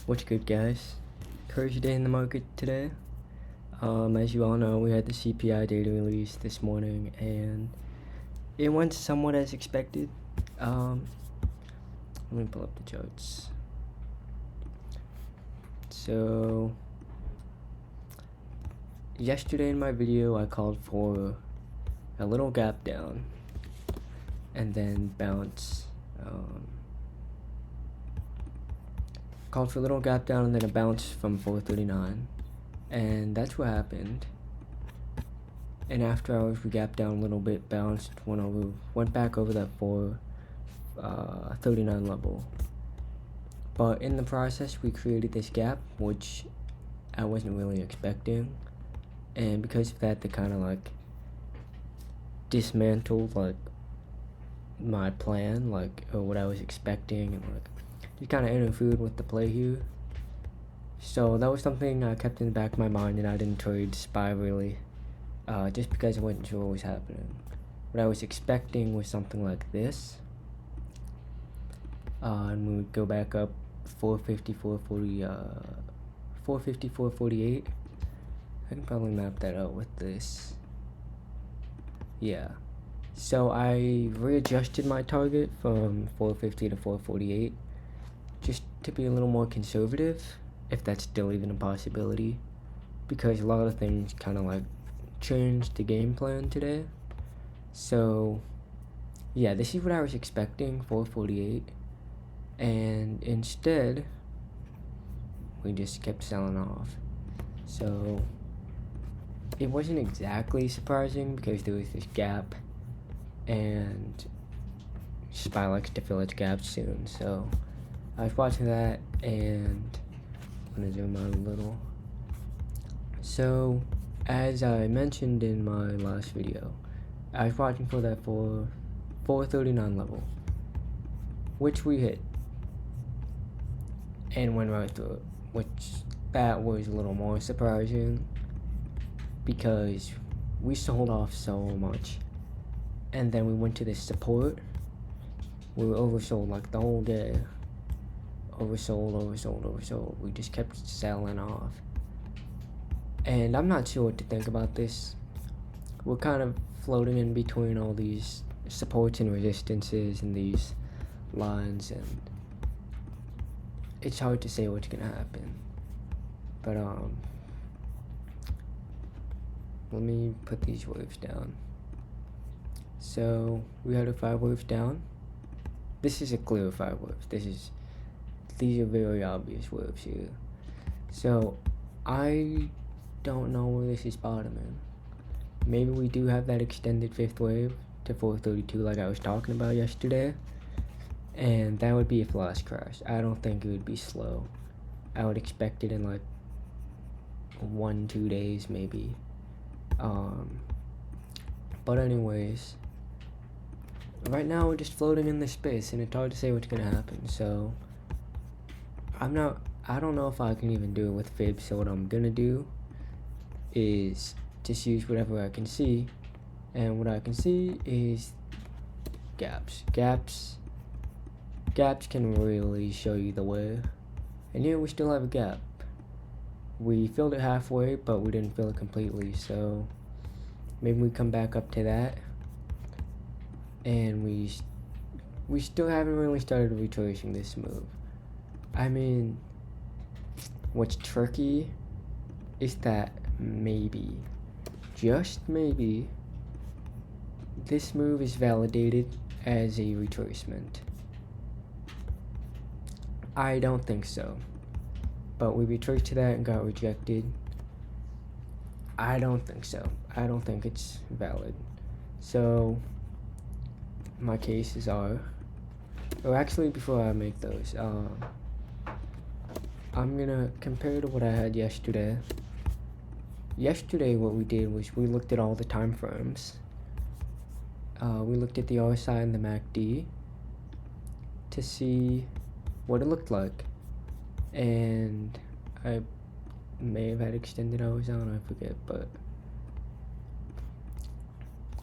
What's good, guys? Crazy day in the market today. As you all know, we had the CPI data release this morning, and it went somewhat as expected. Let me pull up the charts. So, yesterday in my video, I called for a little gap down, and then bounce. Called for a little gap down and then a bounce from 439, and that's what happened. And after hours, we gapped down a little bit, bounced, went back over that 439 level. But in the process, we created this gap, which I wasn't really expecting, and because of that, they kind of like dismantled like my plan, or what I was expecting, and just kind of interfered with the play here. So that was something I kept in the back of my mind, and I didn't trade SPY really, just because I wasn't sure what was happening. What I was expecting was something like this, and we would go back up 450, 440, 450, 448. I can probably map that out with this. Yeah. So I readjusted my target from 450 to 448. Just to be a little more conservative, if that's still even a possibility, because a lot of things kind of like changed the game plan today. So yeah, this is what I was expecting, 448, and instead we just kept selling off. So it wasn't exactly surprising because there was this gap, and SPY likes to fill its gaps soon, so I was watching that, and I'm gonna zoom out a little. So, as I mentioned in my last video, I was watching for that 439 level, which we hit, and went right through it, which that was a little more surprising, because we sold off so much, and then we went to this support. We were oversold like the whole day. Oversold. We just kept selling off. And I'm not sure what to think about this. We're kind of floating in between all these supports and resistances and these lines, and it's hard to say what's gonna happen. But let me put these waves down. So we had a 5 waves down. This is a clear 5 waves. These are very obvious waves here. So I don't know where this is bottoming. Maybe we do have that extended 5th wave to 432 like I was talking about yesterday, and that would be a flash crash. I don't think it would be slow. I would expect it in like 1-2 days maybe. But anyways, right now we're just floating in this space, and it's hard to say what's gonna happen. So I don't know if I can even do it with fibs, so what I'm gonna do is just use whatever I can see, and what I can see is gaps. Gaps can really show you the way, and here we still have a gap. We filled it halfway, but we didn't fill it completely, so maybe we come back up to that, and we still haven't really started retracing this move. I mean, what's tricky is that maybe, just maybe, this move is validated as a retracement. I don't think so, but we retraced to that and got rejected. I don't think so. I don't think it's valid. So my cases are, or actually before I make those, I'm gonna compare to what I had yesterday. Yesterday what we did was we looked at all the time frames. We looked at the RSI and the MACD to see what it looked like, and I may have had extended hours on, I forget, but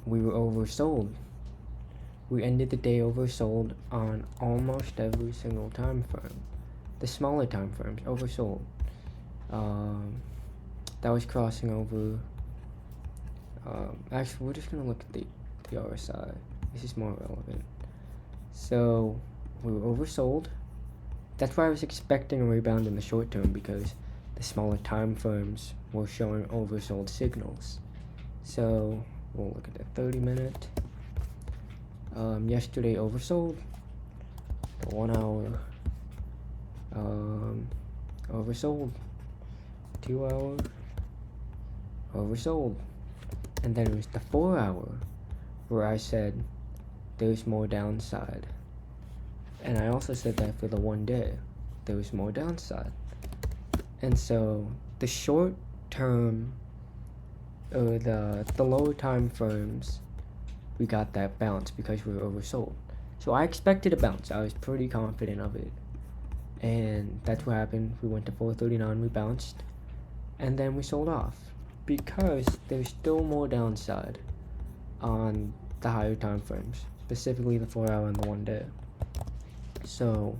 we were oversold. We ended the day oversold on almost every single time frame. the smaller time frames oversold. That was crossing over. Actually, we're just gonna look at the RSI. This is more relevant. So we were oversold. That's why I was expecting a rebound in the short term, because the smaller time frames were showing oversold signals. So we'll look at the 30-minute. Yesterday oversold. The 1 hour oversold. 2 hour oversold. And then it was the 4 hour where I said there's more downside. And I also said that for the 1 day, there was more downside. And so the short term, or the lower time frames, we got that bounce because we were oversold. So I expected a bounce. I was pretty confident of it. And that's what happened. We went to 439, we bounced, and then we sold off because there's still more downside on the higher time frames, specifically the 4 hour and the 1 day. So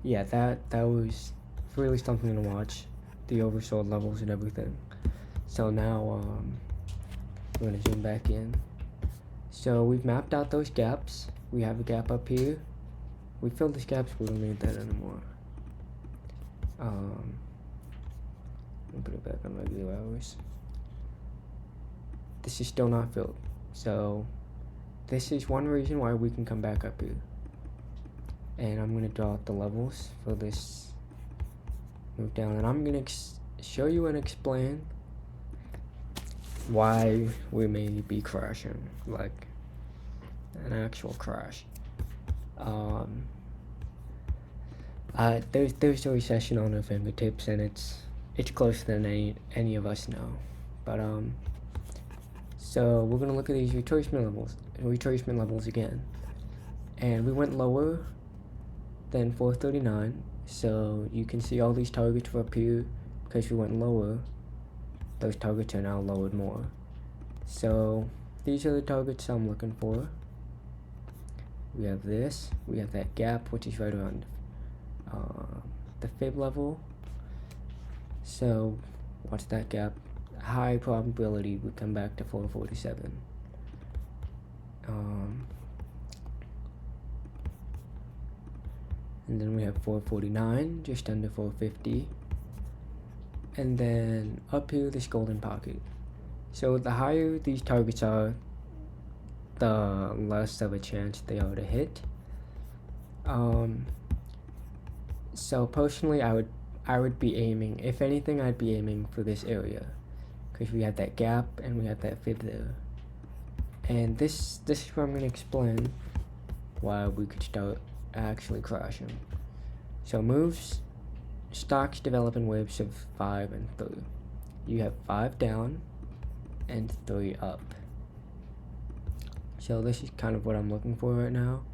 yeah, that was really something to watch, the oversold levels and everything. So now we're gonna zoom back in. So we've mapped out those gaps. We have a gap up here. We filled these gaps, we don't need that anymore. I'll put it back on regular hours. This is still not filled. So this is one reason why we can come back up here. And I'm gonna draw out the levels for this move down, and I'm gonna show you and explain why we may be crashing, like an actual crash. There's a recession on our fingertips, and it's closer than any of us know. But so we're gonna look at these retracement levels again, and we went lower than 439. So you can see all these targets were up here because we went lower. Those targets are now lowered more. So these are the targets I'm looking for. We have this, we have that gap, which is right around the fib level. So what's that gap? High probability we come back to 447. And then we have 449, just under 450. And then up here, this golden pocket. So the higher these targets are, the less of a chance they are to hit. So personally, I would be aiming, if anything, I'd be aiming for this area, because we have that gap and we have that fib there. And this is where I'm going to explain why we could start actually crashing. So moves, stocks develop in waves of 5 and 3. You have 5 down and 3 up. So this is kind of what I'm looking for right now.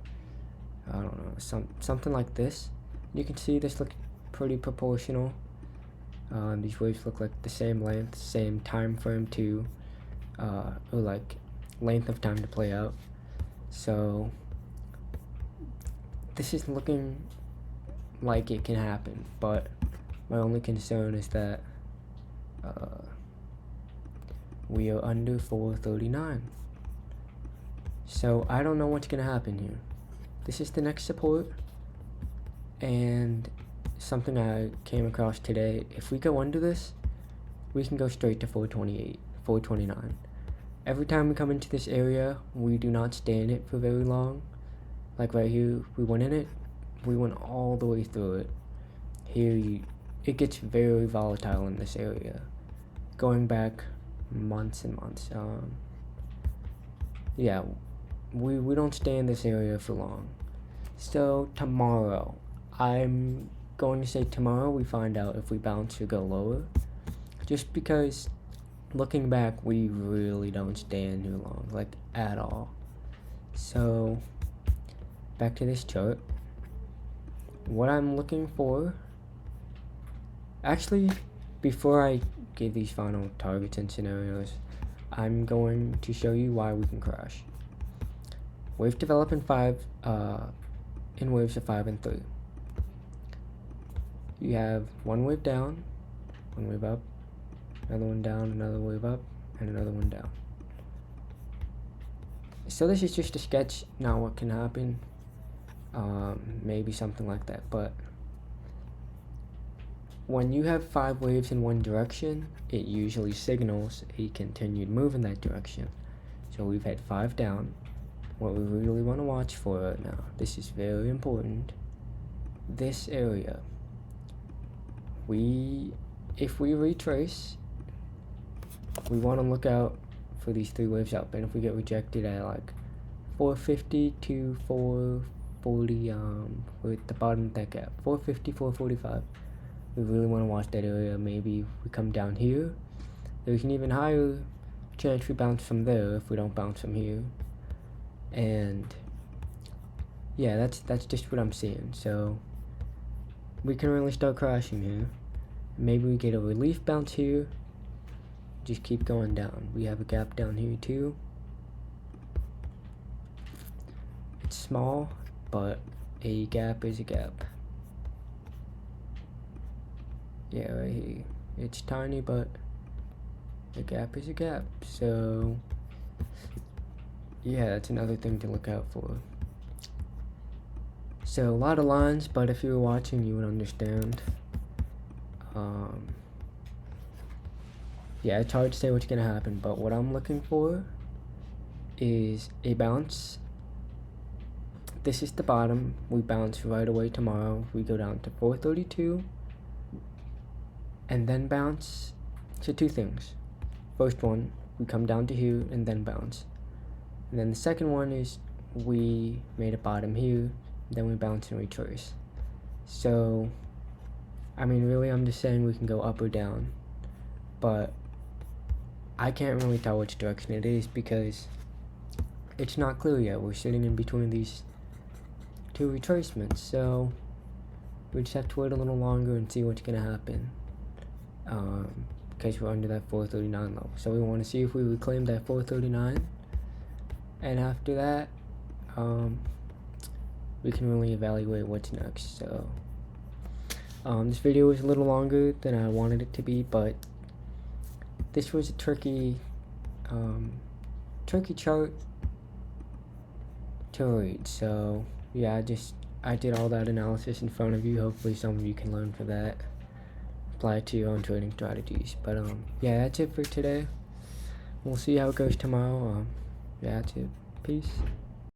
I don't know, something like this. You can see this looks pretty proportional. These waves look like the same length, same time frame too, or like length of time to play out. So this is looking like it can happen, but my only concern is that we are under 439. So I don't know what's gonna happen here. This is the next support, and something I came across today. If we go under this, we can go straight to 428, 429. Every time we come into this area, we do not stay in it for very long. Like right here, we went in it, we went all the way through it. Here, it gets very volatile in this area, going back months and months. Yeah, we don't stay in this area for long. So tomorrow, I'm going to say tomorrow we find out if we bounce or go lower, just because looking back, we really don't stay in here long, like at all. So back to this chart. What I'm looking for, actually, before I give these final targets and scenarios, I'm going to show you why we can crash. Waves develop in waves of 5 and 3. you have one wave down, one wave up, another one down, another wave up, and another one down. So this is just a sketch, now what can happen, maybe something like that, but when you have 5 waves in one direction, it usually signals a continued move in that direction. So we've had 5 down. What we really want to watch for right now, this is very important, this area, if we retrace, we want to look out for these 3 waves up, and if we get rejected at like 450 to 440, with the bottom of that gap, 450, 445, we really want to watch that area. Maybe we come down here, there's an even higher chance we bounce from there if we don't bounce from here. And yeah, that's just what I'm seeing. So we can really start crashing here. Maybe we get a relief bounce here, just keep going down. We have a gap down here too. It's small, but a gap is a gap. Yeah, right here. It's tiny, but a gap is a gap. So yeah, that's another thing to look out for. So a lot of lines, but if you were watching, you would understand. Yeah, it's hard to say what's gonna happen, but what I'm looking for is a bounce. This is the bottom. We bounce right away tomorrow. We go down to 432 and then bounce. So 2 things. First one, we come down to here and then bounce. And then the second one is we made a bottom here, then we bounce and retrace. So I mean, really, I'm just saying we can go up or down, but I can't really tell which direction it is because it's not clear yet. We're sitting in between these 2 retracements, so we just have to wait a little longer and see what's gonna happen, because we're under that 439 level. So we want to see if we reclaim that 439, and after that, we can really evaluate what's next. So this video was a little longer than I wanted it to be, but this was a tricky chart to read. So yeah, I did all that analysis in front of you. Hopefully some of you can learn from that, apply it to your own trading strategies. But yeah, that's it for today. We'll see how it goes tomorrow. Yeah, that's it. Peace.